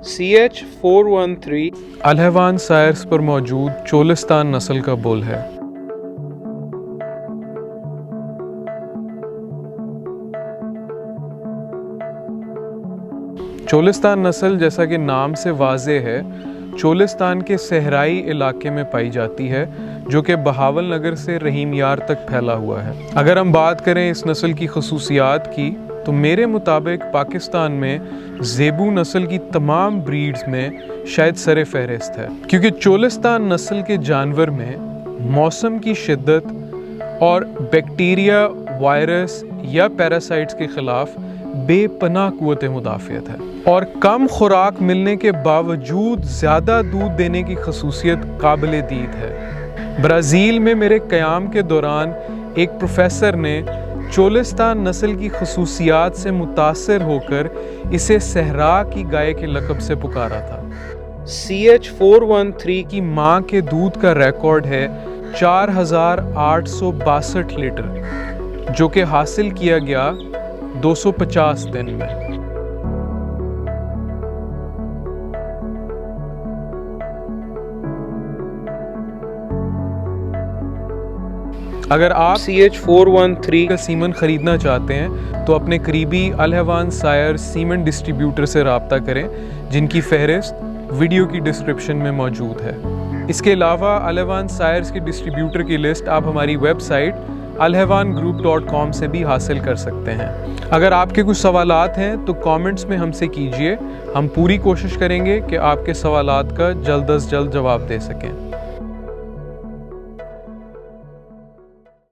CH413 अलहवान सायर्स पर मौजूद चोलिस्तान नस्ल का बुल है। चोलिस्तान नस्ल, जैसा कि नाम से वाज़े है, चोलिस्तान के सहराई इलाके में पाई जाती है, जो कि बहावल नगर से रहीम यार तक फैला हुआ है। अगर हम बात करें इस नस्ल की खसूसियात की, तो मेरे मुताबिक पाकिस्तान में ज़ेबू नस्ल की तमाम ब्रीड्स में शायद सरे फहरिस्त है, क्योंकि चोलिस्तान नस्ल के जानवर में मौसम की शिद्दत और बैक्टीरिया, वायरस या पैरासाइट्स के ख़िलाफ़ बेपनाह क़ुव्वत मुदाफ़ियत है और कम खुराक मिलने के बावजूद ज़्यादा दूध देने की खसूसियत काबिल दीद है। ब्राज़ील में मेरे क़याम के दौरान एक प्रोफेसर ने चोलिस्तान नस्ल की खसूसियात से मुतासर होकर इसे सहरा की गाय के लक़ब से पुकारा था। CH413 की माँ के दूध का रिकॉर्ड है 4862 लीटर, जो कि हासिल किया गया 250 दिन में। अगर आप CH413 का सीमन ख़रीदना चाहते हैं तो अपने करीबी अलहवान सायर सीमन डिस्ट्रीब्यूटर से रब्ता करें, जिनकी फहरिस्त वीडियो की डिस्क्रिप्शन में मौजूद है। इसके अलावा अलहवान सायर्स के डिस्ट्रीब्यूटर की लिस्ट आप हमारी वेबसाइट alhavan.group.com से भी हासिल कर सकते हैं। अगर आपके कुछ सवालात हैं तो कमेंट्स में हमसे कीजिए, हम पूरी कोशिश करेंगे कि आपके सवालात का जल्द अज जल्द जवाब दे सकें।